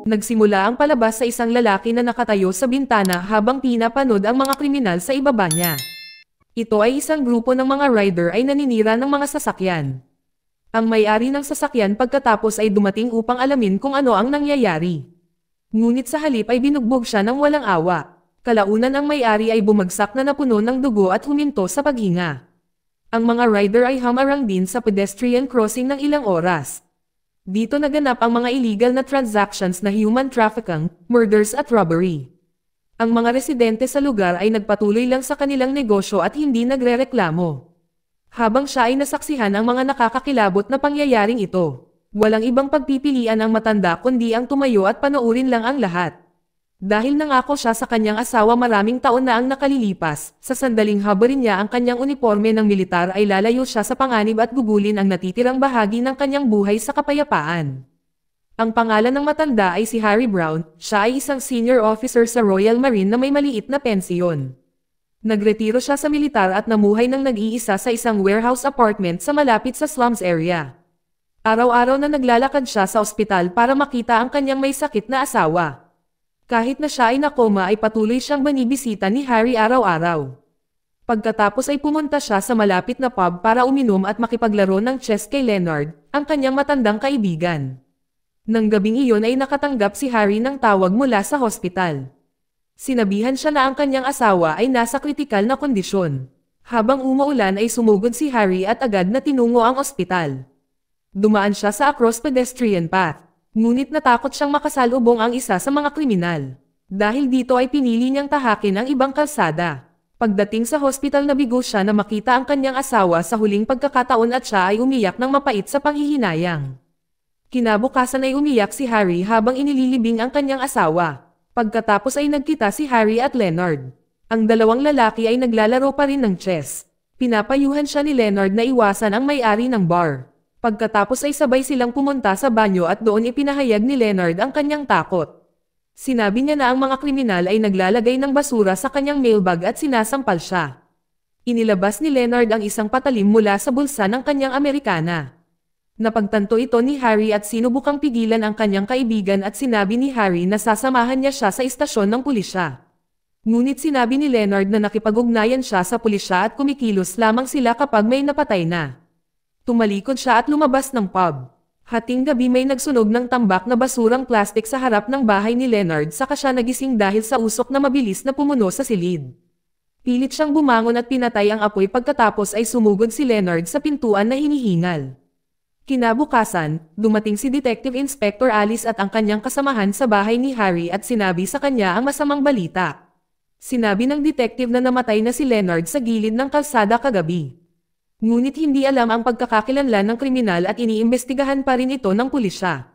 Nagsimula ang palabas sa isang lalaki na nakatayo sa bintana habang pinapanood ang mga kriminal sa ibaba niya. Ito ay isang grupo ng mga rider ay naninira ng mga sasakyan. Ang may-ari ng sasakyan pagkatapos ay dumating upang alamin kung ano ang nangyayari. Ngunit sa halip ay binugbog siya ng walang awa. Kalaunan ang may-ari ay bumagsak na napuno ng dugo at huminto sa paghinga. Ang mga rider ay humarang din sa pedestrian crossing ng ilang oras. Dito naganap ang mga illegal na transactions na human trafficking, murders at robbery. Ang mga residente sa lugar ay nagpatuloy lang sa kanilang negosyo at hindi nagrereklamo. Habang siya ay nasaksihan ang mga nakakakilabot na pangyayaring ito, walang ibang pagpipilian ang matanda kundi ang tumayo at panoorin lang ang lahat. Dahil nangako siya sa kanyang asawa maraming taon na ang nakalilipas, sa sandaling habarin niya ang kanyang uniforme ng militar ay lalayo siya sa panganib at gugulin ang natitirang bahagi ng kanyang buhay sa kapayapaan. Ang pangalan ng matanda ay si Harry Brown, siya ay isang senior officer sa Royal Marine na may maliit na pensyon. Nagretiro siya sa militar at namuhay ng nag-iisa sa isang warehouse apartment sa malapit sa slums area. Araw-araw na naglalakad siya sa ospital para makita ang kanyang may sakit na asawa. Kahit na siya ay nakoma ay patuloy siyang binibisita ni Harry araw-araw. Pagkatapos ay pumunta siya sa malapit na pub para uminom at makipaglaro ng chess kay Leonard, ang kanyang matandang kaibigan. Nang gabing iyon ay nakatanggap si Harry ng tawag mula sa hospital. Sinabihan siya na ang kanyang asawa ay nasa kritikal na kondisyon. Habang umuulan ay sumugod si Harry at agad na tinungo ang ospital. Dumaan siya sa across pedestrian path. Ngunit natakot siyang makasalubong ang isa sa mga kriminal. Dahil dito ay pinili niyang tahakin ang ibang kalsada. Pagdating sa hospital nabigo siya na makita ang kanyang asawa sa huling pagkakataon at siya ay umiyak ng mapait sa panghihinayang. Kinabukasan ay umiyak si Harry habang inililibing ang kanyang asawa. Pagkatapos ay nagkita si Harry at Leonard. Ang dalawang lalaki ay naglalaro pa rin ng chess. Pinapayuhan siya ni Leonard na iwasan ang may-ari ng bar. Pagkatapos ay sabay silang pumunta sa banyo at doon ipinahayag ni Leonard ang kanyang takot. Sinabi niya na ang mga kriminal ay naglalagay ng basura sa kanyang mailbag at sinasampal siya. Inilabas ni Leonard ang isang patalim mula sa bulsa ng kanyang Amerikana. Napagtanto ito ni Harry at sinubukang pigilan ang kanyang kaibigan at sinabi ni Harry na sasamahan niya siya sa istasyon ng pulisya. Ngunit sinabi ni Leonard na nakipag-ugnayan siya sa pulisya at kumikilos lamang sila kapag may napatay na. Tumalikod siya at lumabas ng pub. Hating gabi may nagsunog ng tambak na basurang plastik sa harap ng bahay ni Leonard saka siya nagising dahil sa usok na mabilis na pumuno sa silid. Pilit siyang bumangon at pinatay ang apoy pagkatapos ay sumugod si Leonard sa pintuan na hinihingal. Kinabukasan, dumating si Detective Inspector Alice at ang kanyang kasamahan sa bahay ni Harry at sinabi sa kanya ang masamang balita. Sinabi ng detective na namatay na si Leonard sa gilid ng kalsada kagabi. Ngunit hindi alam ang pagkakakilanlan ng kriminal at iniimbestigahan pa rin ito ng pulisya.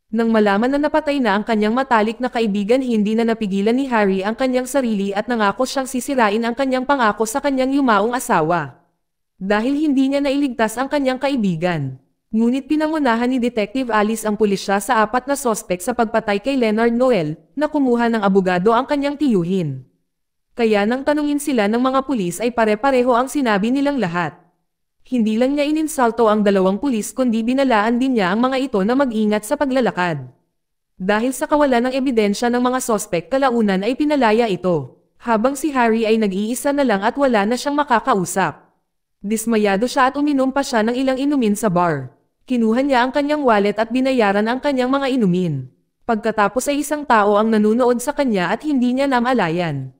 Nang malaman na napatay na ang kanyang matalik na kaibigan hindi na napigilan ni Harry ang kanyang sarili at nangako siyang sisirain ang kanyang pangako sa kanyang yumaong asawa. Dahil hindi niya nailigtas ang kanyang kaibigan. Ngunit pinangunahan ni Detective Alice ang pulisya sa 4 na sospek sa pagpatay kay Leonard Noel na kumuha ng abogado ang kanyang tiyuhin. Kaya nang tanungin sila ng mga pulis ay pare-pareho ang sinabi nilang lahat. Hindi lang niya ininsulto ang 2 pulis kundi binalaan din niya ang mga ito na mag-ingat sa paglalakad. Dahil sa kawalan ng ebidensya ng mga sospek kalaunan ay pinalaya ito, habang si Harry ay nag-iisa na lang at wala na siyang makakausap. Dismayado siya at uminom pa siya ng ilang inumin sa bar. Kinuha niya ang kanyang wallet at binayaran ang kanyang mga inumin. Pagkatapos ay isang tao ang nanunood sa kanya at hindi niya namalayan.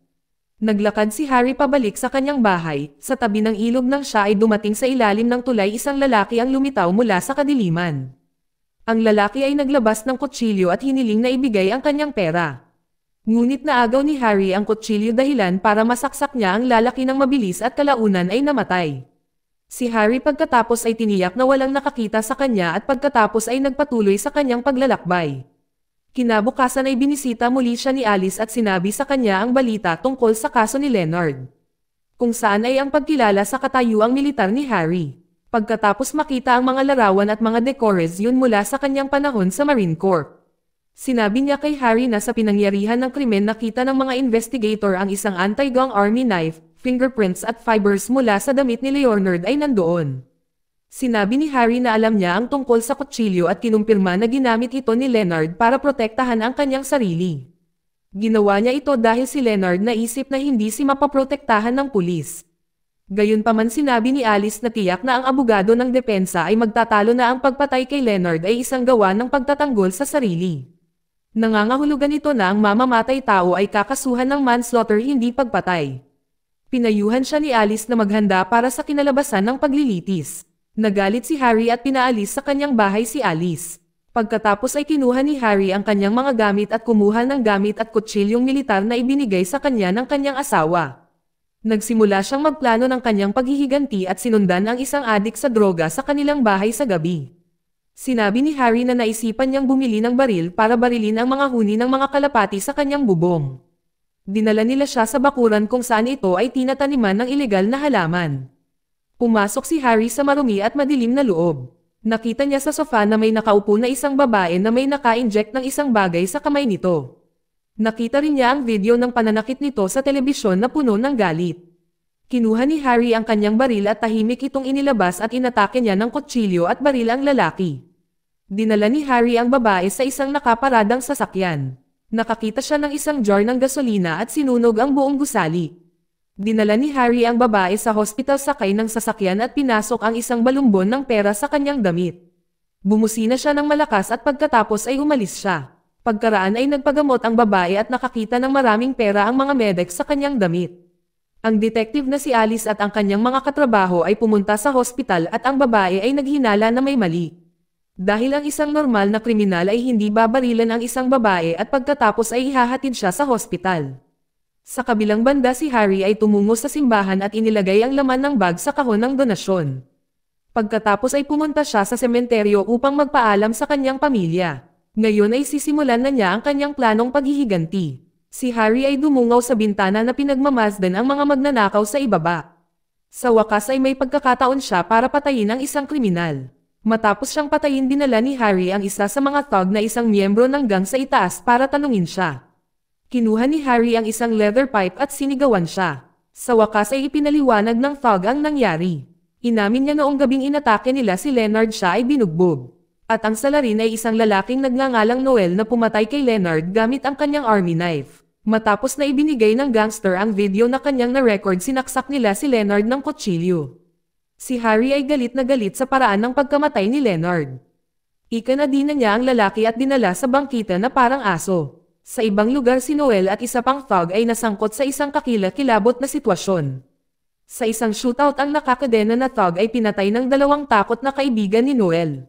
Naglakad si Harry pabalik sa kanyang bahay, sa tabi ng ilog nang siya ay dumating sa ilalim ng tulay isang lalaki ang lumitaw mula sa kadiliman. Ang lalaki ay naglabas ng kutsilyo at hiniling na ibigay ang kanyang pera. Ngunit naagaw ni Harry ang kutsilyo dahilan para masaksak niya ang lalaki ng mabilis at kalaunan ay namatay. Si Harry pagkatapos ay tiniyak na walang nakakita sa kanya at pagkatapos ay nagpatuloy sa kanyang paglalakbay. Kinabukasan ay binisita muli siya ni Alice at sinabi sa kanya ang balita tungkol sa kaso ni Leonard. Kung saan ay ang pagkilala sa katayuang militar ni Harry. Pagkatapos makita ang mga larawan at mga decors yun mula sa kanyang panahon sa Marine Corps. Sinabi niya kay Harry na sa pinangyarihan ng krimen nakita ng mga investigator ang isang anti-gang army knife, fingerprints at fibers mula sa damit ni Leonard ay nandoon. Sinabi ni Harry na alam niya ang tungkol sa kutsilyo at kinumpirma na ginamit ito ni Leonard para protektahan ang kanyang sarili. Ginawa niya ito dahil si Leonard naisip na hindi si mapaprotektahan ng pulis. Gayunpaman sinabi ni Alice na tiyak na ang abogado ng depensa ay magtatalo na ang pagpatay kay Leonard ay isang gawa ng pagtatanggol sa sarili. Nangangahulugan ito na ang mamamatay tao ay kakasuhan ng manslaughter hindi pagpatay. Pinayuhan siya ni Alice na maghanda para sa kinalabasan ng paglilitis. Nagalit si Harry at pinaalis sa kanyang bahay si Alice. Pagkatapos ay kinuha ni Harry ang kanyang mga gamit at kumuha ng gamit at kutsilyong militar na ibinigay sa kanya ng kanyang asawa. Nagsimula siyang magplano ng kanyang paghihiganti at sinundan ang isang adik sa droga sa kanilang bahay sa gabi. Sinabi ni Harry na naisipan niyang bumili ng baril para barilin ang mga huni ng mga kalapati sa kanyang bubong. Dinala nila siya sa bakuran kung saan ito ay tinataniman ng ilegal na halaman. Pumasok si Harry sa marumi at madilim na loob. Nakita niya sa sofa na may nakaupo na isang babae na may naka-inject ng isang bagay sa kamay nito. Nakita rin niya ang video ng pananakit nito sa telebisyon na puno ng galit. Kinuha ni Harry ang kanyang baril at tahimik itong inilabas at inatake niya ng kutsilyo at baril ang lalaki. Dinala ni Harry ang babae sa isang nakaparadang sasakyan. Nakakita siya ng isang jar ng gasolina at sinunog ang buong gusali. Dinala ni Harry ang babae sa hospital sakay ng sasakyan at pinasok ang isang balumbon ng pera sa kanyang damit. Bumusina siya ng malakas at pagkatapos ay umalis siya. Pagkaraan ay nagpagamot ang babae at nakakita ng maraming pera ang mga medic sa kanyang damit. Ang detective na si Alice at ang kanyang mga katrabaho ay pumunta sa hospital at ang babae ay naghinala na may mali. Dahil ang isang normal na kriminal ay hindi babarilan ang isang babae at pagkatapos ay ihahatid siya sa hospital. Sa kabilang banda si Harry ay tumungo sa simbahan at inilagay ang laman ng bag sa kahon ng donasyon. Pagkatapos ay pumunta siya sa sementeryo upang magpaalam sa kanyang pamilya. Ngayon ay sisimulan na niya ang kanyang planong paghihiganti. Si Harry ay dumungaw sa bintana na pinagmamasdan ang mga magnanakaw sa ibaba. Sa wakas ay may pagkakataon siya para patayin ang isang kriminal. Matapos siyang patayin dinala ni Harry ang isa sa mga thug na isang miyembro ng gang sa itaas para tanungin siya. Kinuha ni Harry ang isang leather pipe at sinigawan siya. Sa wakas ay ipinaliwanag ng thug ang nangyari. Inamin niya noong gabing inatake nila si Leonard siya ay binugbog. At ang salarin ay isang lalaking nagngangalang Noel na pumatay kay Leonard gamit ang kanyang army knife. Matapos na ibinigay ng gangster ang video na kanyang na-record sinaksak nila si Leonard ng kutsilyo. Si Harry ay galit na galit sa paraan ng pagkamatay ni Leonard. Ikanadina niya ang lalaki at dinala sa bangkita na parang aso. Sa ibang lugar si Noel at isa pang thug ay nasangkot sa isang kakilakilabot na sitwasyon. Sa isang shootout ang nakakadena na thug ay pinatay ng dalawang takot na kaibigan ni Noel.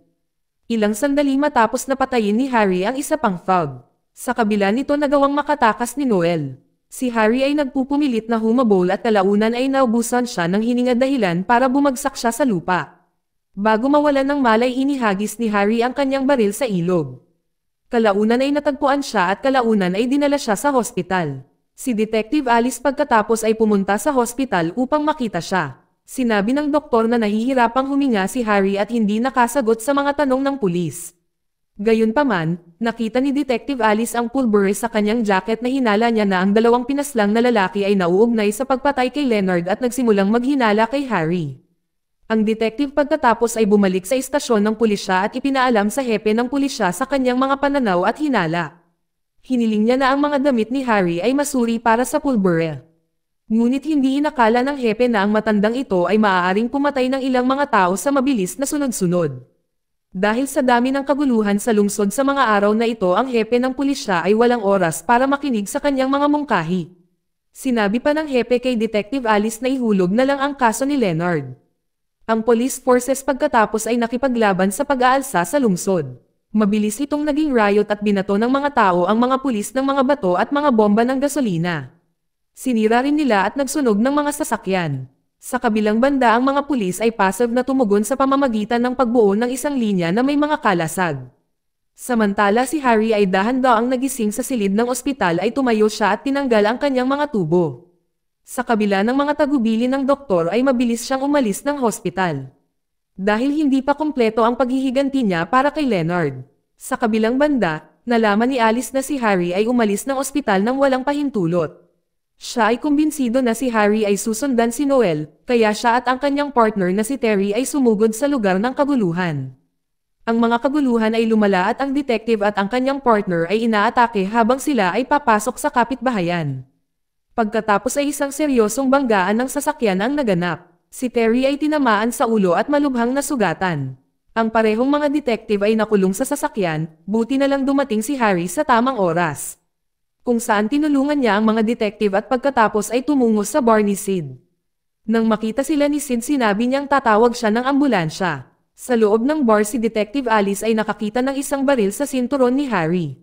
Ilang sandali matapos na patayin ni Harry ang isa pang thug. Sa kabila nito nagawang makatakas ni Noel. Si Harry ay nagpupumilit na humabol at kalaunan ay naubusan siya ng hininga dahilan para bumagsak siya sa lupa. Bago mawalan ng malay inihagis ni Harry ang kanyang baril sa ilog. Kalaunan ay natagpuan siya at kalaunan ay dinala siya sa hospital. Si Detective Alice pagkatapos ay pumunta sa hospital upang makita siya. Sinabi ng doktor na nahihirapang huminga si Harry at hindi nakasagot sa mga tanong ng pulis. Gayunpaman, nakita ni Detective Alice ang pulbure sa kanyang jacket na hinala niya na ang dalawang pinaslang na lalaki ay nauugnay sa pagpatay kay Leonard at nagsimulang maghinala kay Harry. Ang detective pagkatapos ay bumalik sa istasyon ng pulisya at ipinaalam sa hepe ng pulisya sa kanyang mga pananaw at hinala. Hiniling niya na ang mga damit ni Harry ay masuri para sa pulbure. Ngunit hindi inakala ng hepe na ang matandang ito ay maaaring pumatay ng ilang mga tao sa mabilis na sunod-sunod. Dahil sa dami ng kaguluhan sa lungsod sa mga araw na ito ang hepe ng pulisya ay walang oras para makinig sa kanyang mga mungkahi. Sinabi pa ng hepe kay Detective Alice na ihulog na lang ang kaso ni Leonard. Ang police forces pagkatapos ay nakipaglaban sa pag-aalsa sa lungsod. Mabilis itong naging riot at binato ng mga tao ang mga pulis ng mga bato at mga bomba ng gasolina. Sinira rin nila at nagsunog ng mga sasakyan. Sa kabilang banda ang mga pulis ay passive na tumugon sa pamamagitan ng pagbuo ng isang linya na may mga kalasag. Samantala si Harry ay dahan-daang nagising sa silid ng ospital ay tumayo siya at tinanggal ang kanyang mga tubo. Sa kabila ng mga tagubili ng doktor ay mabilis siyang umalis ng hospital. Dahil hindi pa kumpleto ang paghihiganti niya para kay Leonard. Sa kabilang banda, nalaman ni Alice na si Harry ay umalis ng ospital nang walang pahintulot. Siya ay kumbinsido na si Harry ay susundan si Noel, kaya siya at ang kanyang partner na si Terry ay sumugod sa lugar ng kaguluhan. Ang mga kaguluhan ay lumala at ang detective at ang kanyang partner ay inaatake habang sila ay papasok sa kapitbahayan. Pagkatapos ay isang seryosong banggaan ng sasakyan ang naganap. Si Terry ay tinamaan sa ulo at malubhang nasugatan. Ang parehong mga detective ay nakulong sa sasakyan, buti na lang dumating si Harry sa tamang oras. Kung saan tinulungan niya ang mga detective at pagkatapos ay tumungo sa bar ni Sid. Nang makita sila ni Sid sinabi niyang tatawag siya ng ambulansya. Sa loob ng bar si Detective Alice ay nakakita ng isang baril sa sinturon ni Harry.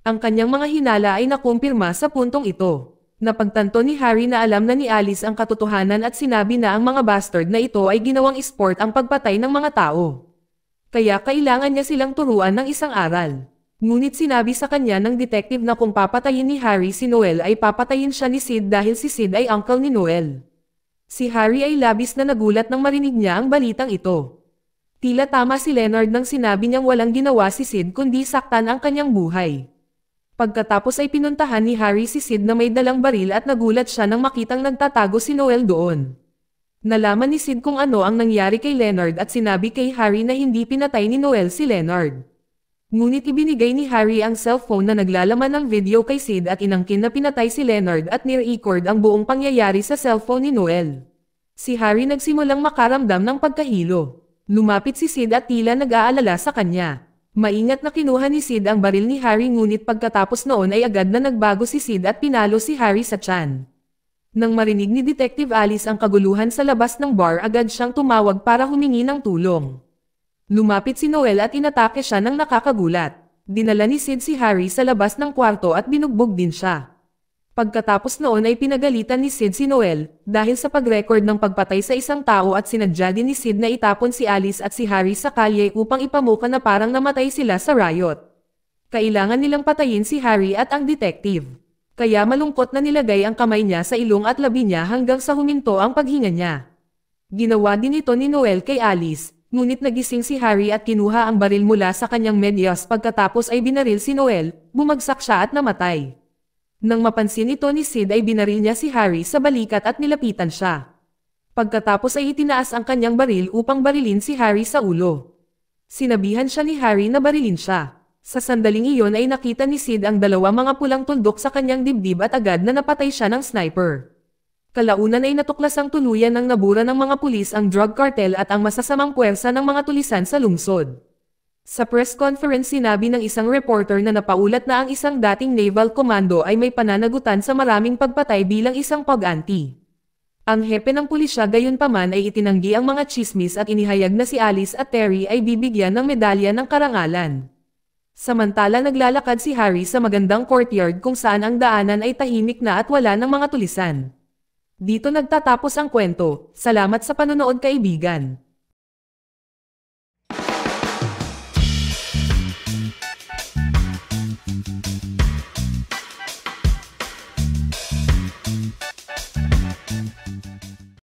Ang kanyang mga hinala ay nakumpirma sa puntong ito. Napagtanto ni Harry na alam na ni Alice ang katotohanan at sinabi na ang mga bastard na ito ay ginawang sport ang pagpatay ng mga tao. Kaya kailangan niya silang turuan ng isang aral. Ngunit sinabi sa kanya ng detective na kung papatayin ni Harry si Noel ay papatayin siya ni Sid dahil si Sid ay uncle ni Noel. Si Harry ay labis na nagulat nang marinig niya ang balitang ito. Tila tama si Leonard nang sinabi niyang walang ginawa si Sid kundi saktan ang kanyang buhay. Pagkatapos ay pinuntahan ni Harry si Sid na may dalang baril at nagulat siya nang makitang nagtatago si Noel doon. Nalaman ni Sid kung ano ang nangyari kay Leonard at sinabi kay Harry na hindi pinatay ni Noel si Leonard. Ngunit ibinigay ni Harry ang cellphone na naglalaman ng video kay Sid at inangkin na pinatay si Leonard at ni-record ang buong pangyayari sa cellphone ni Noel. Si Harry nagsimulang makaramdam ng pagkahilo. Lumapit si Sid at tila nag-aalala sa kanya. Maingat na kinuha ni Sid ang baril ni Harry ngunit pagkatapos noon ay agad na nagbago si Sid at pinalo si Harry sa tiyan. Nang marinig ni Detective Alice ang kaguluhan sa labas ng bar agad siyang tumawag para humingi ng tulong. Lumapit si Noel at inatake siya ng nakakagulat. Dinala ni Sid si Harry sa labas ng kwarto at binugbog din siya. Pagkatapos noon ay pinagalitan ni Sid si Noel, dahil sa pag-record ng pagpatay sa isang tao at sinadya din ni Sid na itapon si Alice at si Harry sa kalye upang ipamuka na parang namatay sila sa riot. Kailangan nilang patayin si Harry at ang detective. Kaya malungkot na nilagay ang kamay niya sa ilong at labi niya hanggang sa huminto ang paghinga niya. Ginawa din ito ni Noel kay Alice. Ngunit nagising si Harry at kinuha ang baril mula sa kanyang medyas pagkatapos ay binaril si Noel, bumagsak siya at namatay. Nang mapansin ito ni Sid ay binaril niya si Harry sa balikat at nilapitan siya. Pagkatapos ay itinaas ang kanyang baril upang barilin si Harry sa ulo. Sinabihan siya ni Harry na barilin siya. Sa sandaling iyon ay nakita ni Sid ang dalawa mga pulang tuldok sa kanyang dibdib at agad na napatay siya ng sniper. Kalaunan ay natuklasang tuluyan ng nabura ng mga pulis ang drug cartel at ang masasamang puwersa ng mga tulisan sa lungsod. Sa press conference sinabi ng isang reporter na napaulat na ang isang dating naval commando ay may pananagutan sa maraming pagpatay bilang isang pag-anti. Ang hepe ng pulisya gayunpaman ay itinanggi ang mga tsismis at inihayag na si Alice at Terry ay bibigyan ng medalya ng karangalan. Samantala naglalakad si Harry sa magandang courtyard kung saan ang daanan ay tahimik na at wala ng mga tulisan. Dito nagtatapos ang kwento. Salamat sa panonood kaibigan.